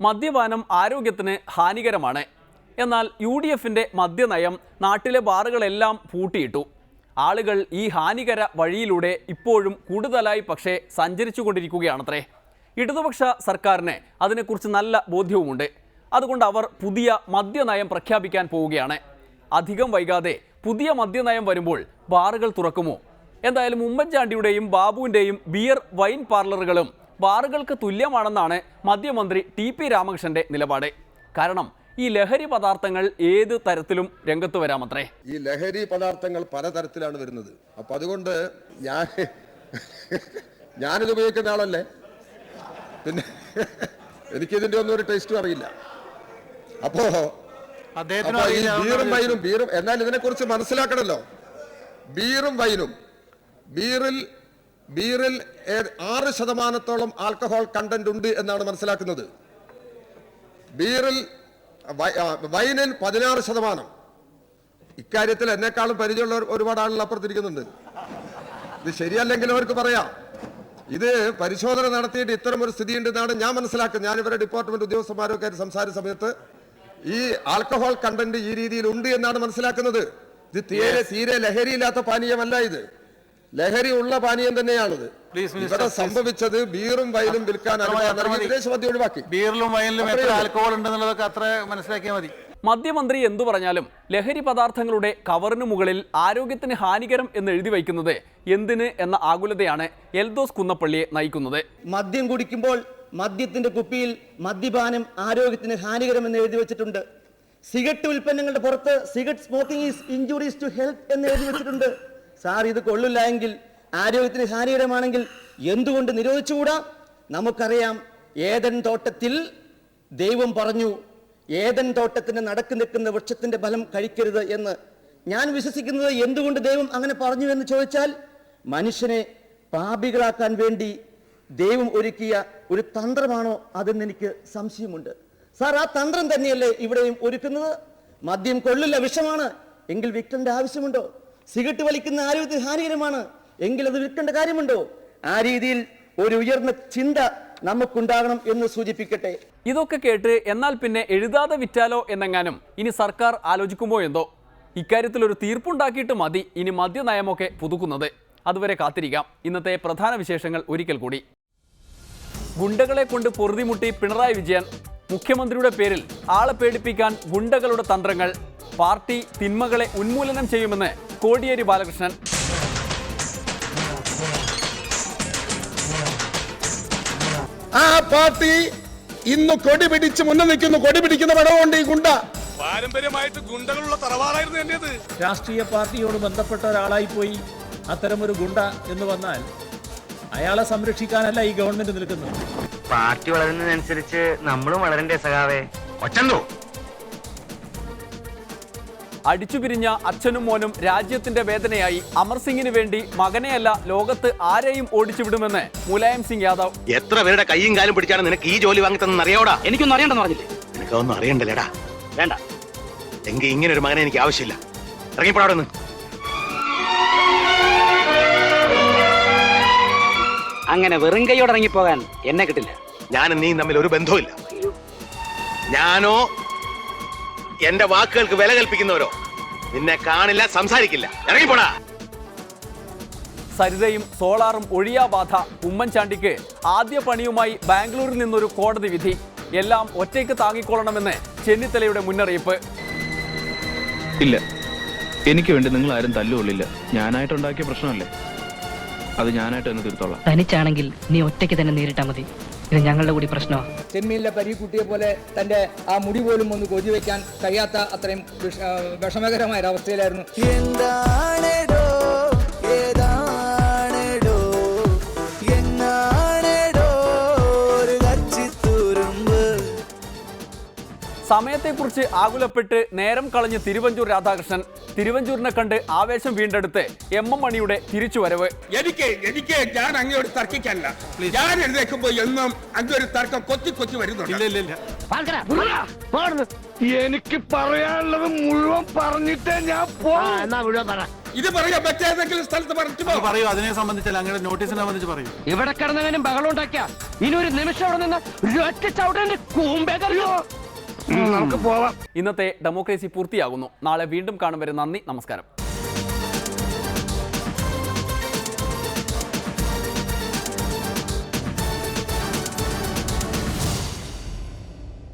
മദ്യപാനം ആരോഗ്യത്തിന് ഹാനികരമാണ്. എന്നാൽ UDFന്റെ മദ്യനയം നാട്ടിലെ ബാറുകളെല്ലാം പൂട്ടിയിട്ടു. ആളുകൾ ഈ ഹാനികര വഴിയിലൂടെ ഇപ്പോഴും കൂടുതലായി പക്ഷേ സഞ്ചരിച്ചുകൊണ്ടിരിക്കുകയാണത്രേ. ഇടതുപക്ഷ സർക്കാരിന് അതിനെക്കുറിച്ച് നല്ല ബോധ്യവുമുണ്ട്. അതുകൊണ്ട് അവർ പുതിയ മദ്യനയം പ്രഖ്യാപിക്കാൻ പോവുകയാണ്. അധികം വൈകാതെ പുതിയ മദ്യനയം വരുമ്പോൾ ബാറുകൾ തുറക്കുമോ? എന്തായാലും ഉമ്മൻചാണ്ടിയുടെയും ബാബുവിൻ്റെയും ബിയർ വൈൻ പാർലറുകളും ബാറുകൾക്ക് തുല്യമാണെന്നാണ് മദ്യമന്ത്രി TP രാമകൃഷ്ണന്റെ നിലപാട്. കാരണം ഈ ലഹരി പദാർത്ഥങ്ങൾ ഏത് തരത്തിലും രംഗത്ത് വരാമത്രേ. ഈ ലഹരി പദാർത്ഥങ്ങൾ പലതരത്തിലാണ് വരുന്നത്. അപ്പൊ അതുകൊണ്ട് ഞാനിത് ഉപയോഗിക്കുന്ന ആളല്ലേ, പിന്നെ എനിക്കിതിന്റെ ഒന്നും ഒരു ടേസ്റ്റും അറിയില്ല. അപ്പോ ഈ ബീറും എന്നാൽ ഇതിനെക്കുറിച്ച് മനസ്സിലാക്കണമല്ലോ. ബീറും വൈനും, ബീറിൽ 6% ആൽക്കഹോൾ കണ്ടന്റ് ഉണ്ട് എന്നാണ് മനസ്സിലാക്കുന്നത്. വൈനിൽ 16%. ഇക്കാര്യത്തിൽ എന്നെക്കാളും പരിചയമുള്ള ഒരുപാട് ആളുകൾ അപ്പുറത്തിരിക്കുന്നുണ്ട്. ഇത് ശരിയല്ലെങ്കിൽ അവർക്ക് പറയാം. ഇത് പരിശോധന നടത്തിയിട്ട് ഇത്തരം ഒരു സ്ഥിതി ഉണ്ടെന്നാണ് ഞാൻ മനസ്സിലാക്കുന്നത്. ഞാൻ ഇവരുടെ ഡിപ്പാർട്ട്മെന്റ് ഉദ്യോഗസ്ഥന്മാരൊക്കെ ആയിട്ട് സംസാരിച്ച സമയത്ത് ഈ ആൽക്കഹോൾ കണ്ടന്റ് ഈ രീതിയിൽ ഉണ്ട് എന്നാണ് മനസ്സിലാക്കുന്നത്. ഇത് തീരെ ലഹരിയില്ലാത്ത പാനീയമല്ല, ഇത് ലഹരി ഉള്ള പാനീയം തന്നെയാണിത്. ഇവിടെ സംഭവിച്ചത് ബീറും വൈനും വിൽക്കാൻ വിദേശ മദ്യം ഒഴിവാക്കി. ബീറിലും വൈനിലും എത്ര ആൽക്കഹോൾ ഉണ്ടെന്നുള്ളതൊക്കെ അത്ര മനസ്സിലാക്കിയാൽ മതി. മദ്യമന്ത്രി എന്തു പറഞ്ഞാലും ലഹരി പദാർത്ഥങ്ങളുടെ കവറിന് മുകളിൽ ആരോഗ്യത്തിന് ഹാനികരം എന്ന് എഴുതി വയ്ക്കുന്നത് എന്തിന് എന്ന ആകുലതയാണ് എൽദോസ് കുന്നപ്പള്ളിയെ നയിക്കുന്നത്. മദ്യം കുടിക്കുമ്പോൾ മദ്യത്തിന്റെ കുപ്പിയിൽ മദ്യപാനം ആരോഗ്യത്തിന് ഹാനികരമെന്ന് എഴുതി വെച്ചിട്ടുണ്ട്. സിഗരറ്റ് ഉൽപ്പന്നങ്ങളുടെ പുറത്ത് cigarette smoking is injuries to health എന്ന് എഴുതി വെച്ചിട്ടുണ്ട്. സാർ, ഇത് കൊള്ളില്ല എങ്കിൽ, ആരോഗ്യത്തിന് ഹാനികരമാണെങ്കിൽ എന്തുകൊണ്ട് നിരോധിച്ചുകൂടാ? നമുക്കറിയാം, ഏദൻ തോട്ടത്തിൽ ദൈവം പറഞ്ഞു ഏദൻ തോട്ടത്തിന് നടക്ക് നിൽക്കുന്ന വൃക്ഷത്തിന്റെ ഫലം കഴിക്കരുത് എന്ന്. ഞാൻ വിശ്വസിക്കുന്നത് എന്തുകൊണ്ട് ദൈവം അങ്ങനെ പറഞ്ഞു എന്ന് ചോദിച്ചാൽ, മനുഷ്യനെ പാപികളാക്കാൻ വേണ്ടി ദൈവം ഒരുക്കിയ ഒരു തന്ത്രമാണോ അതെന്ന് എനിക്ക് സംശയമുണ്ട്. സാർ, ആ തന്ത്രം തന്നെയല്ലേ ഇവിടെയും ഒരുക്കുന്നത്? മദ്യം കൊള്ളില്ല, വിഷമാണ് എങ്കിൽ വിൽക്കേണ്ട ആവശ്യമുണ്ടോ? സിഗരറ്റ് വലിക്കുന്ന ആരോഗ്യത്തിന് ഹാനികരമാണ് എങ്കിൽ അത് വിൽക്കേണ്ട കാര്യമുണ്ടോ? ആ രീതിയിൽ ഒരു ഉയർന്ന ചിന്ത നമുക്കുണ്ടാകണം എന്ന് സൂചിപ്പിക്കട്ടെ. ഇതൊക്കെ കേട്ട് എന്നാൽ പിന്നെ എഴുതാതെ വിറ്റാലോ എന്നെങ്ങാനും ഇനി സർക്കാർ ആലോചിക്കുമോ എന്തോ. ഇക്കാര്യത്തിൽ ഒരു തീർപ്പുണ്ടാക്കിയിട്ട് മതി ഇനി മദ്യനയമൊക്കെ പുതുക്കുന്നത്. അതുവരെ കാത്തിരിക്കാം. ഇന്നത്തെ പ്രധാന വിശേഷങ്ങൾ ഒരിക്കൽ കൂടി. ഗുണ്ടകളെ കൊണ്ട് പൊറുതിമുട്ടി പിണറായി വിജയൻ. മുഖ്യമന്ത്രിയുടെ പേരിൽ ആളെ പേടിപ്പിക്കാൻ ഗുണ്ടകളുടെ തന്ത്രങ്ങൾ. പാർട്ടി തിന്മകളെ ഉന്മൂലനം ചെയ്യുമെന്ന് കോടിയേരി ബാലകൃഷ്ണൻ. ആ പാർട്ടി ഇന്ന് കൊടി പിടിച്ച് മുന്നിൽ നിൽക്കുന്നു. കൊടി പിടിക്കുന്ന പടമുണ്ട് ഈ ഗുണ്ട. പാരമ്പര്യമായിട്ട് ഗുണ്ടകളുള്ള തറവാടായിരുന്നു എന്റേത്. രാഷ്ട്രീയ പാർട്ടിയോട് ബന്ധപ്പെട്ട ഒരാളായി പോയി അത്തരമൊരു ഗുണ്ട എന്ന് വന്നാൽ അയാളെ സംരക്ഷിക്കാനല്ല ഈ ഗവൺമെന്റ് നിൽക്കുന്നത്. പാർട്ടി വളരുന്നതിനനുസരിച്ച് നമ്മളും വളരണ്ടേ സഖാവേ? ഒച്ചന്തോ അടിച്ചുപിരിഞ്ഞ അച്ഛനും മോനും രാജ്യത്തിന്റെ വേദനയായി. അമർ സിംഗിന് വേണ്ടി മകനെയല്ല ലോകത്ത് ആരെയും ഓടിച്ചുവിടുമെന്ന് മുലായം സിംഗ് യാദവ്. എത്ര പേരുടെ കൈയും കാലും പിടിച്ചാണ് നിനക്ക് ഈ ജോലി വാങ്ങി തന്നെ അറിയാവോടാ? എനിക്കൊന്നും അറിയണ്ടെന്ന് പറഞ്ഞില്ലേ? നിനക്കൊന്നും അറിയണ്ടല്ലേടാ. വേണ്ട എങ്കിൽ ഇങ്ങനെ ഒരു മകനെ എനിക്ക് ആവശ്യമില്ല. ഇറങ്ങിപ്പോടാ. അങ്ങനെ വെറും കൈയോടെ ഇറങ്ങിപ്പോകാൻ എന്നെ കിട്ടില്ല. ഞാനും നീ തമ്മിൽ ഒരു ബന്ധവുമില്ല. ഞാനോ എന്റെ വാക്കുകൾക്ക് വില കൽപ്പിക്കുന്നവരോ നിന്നെ കാണില്ല, സംസാരിക്കില്ല. ഇറങ്ങിപ്പോടാ. സരിതയും സോളാറും ഒഴിയാ ബാധ. ഉമ്മൻചാണ്ടിക്ക് ആദ്യ പണിയുമായി ബാംഗ്ലൂരിൽ നിന്നൊരു കോടതി വിധി. എല്ലാം ഒറ്റയ്ക്ക് താങ്ങിക്കൊള്ളണമെന്ന് ചെന്നിത്തലയുടെ മുന്നറിയിപ്പ്. ഇല്ല, എനിക്ക് വേണ്ടി നിങ്ങൾ ആരും തല്ലുകൊള്ളില്ല. ഞാനായിട്ടുണ്ടാക്കിയ പ്രശ്നമല്ലേ, അത് ഞാനായിട്ട് തന്നെ തീർത്തോളാം. തനിച്ചാണെങ്കിൽ നീ ഒറ്റയ്ക്ക് തന്നെ നേരിട്ടാ മതി. ഇത് ഞങ്ങളുടെ കൂടി പ്രശ്നമാണ്. ചെമ്മീനിലെ പരീക്കുട്ടിയെ പോലെ തന്റെ ആ മുടി പോലും ഒന്ന് കൊതി വയ്ക്കാൻ കഴിയാത്ത അത്രയും വിഷമകരമായ ഒരവസ്ഥയിലായിരുന്നു. സമയത്തെക്കുറിച്ച് ആകുലപ്പെട്ട് നേരം കളഞ്ഞ് തിരുവഞ്ചൂർ രാധാകൃഷ്ണൻ. തിരുവഞ്ചൂരിനെ കണ്ട് ആവേശം വീണ്ടെടുത്ത് MM മണിയുടെ തിരിച്ചുവരവ്. എനിക്ക് ഞാൻ അങ്ങോട്ട് തർക്കിക്കാനില്ല. ഞാൻ എഴുന്നേക്കുമ്പോ എന്നും അങ്ങൊരു തർക്കം കൊത്തി വരുന്നുണ്ട്. എനിക്ക് പറയാനുള്ളത് മുഴുവൻ പറഞ്ഞിട്ടേ ഞാൻ മുഴുവൻ പറ. ഇത് പറയാൻ മറ്റേതെങ്കിലും സ്ഥലത്ത് പറഞ്ഞിട്ടുമോ? പറയൂ, അതിനെ സംബന്ധിച്ചല്ല, അങ്ങയുടെ നോട്ടീസിനെ സംബന്ധിച്ച് പറയൂ. ഇവിടെ കിടന്നവനും ബഹളം ഉണ്ടാക്കിയ ഇനി ഒരു നിമിഷം അവിടെ നിന്ന് നമുക്ക് പോവാം. ഇന്നത്തെ ഡെമോക്രസി പൂർത്തിയാകുന്നു. നാളെ വീണ്ടും കാണും വരെ നന്ദി, നമസ്കാരം.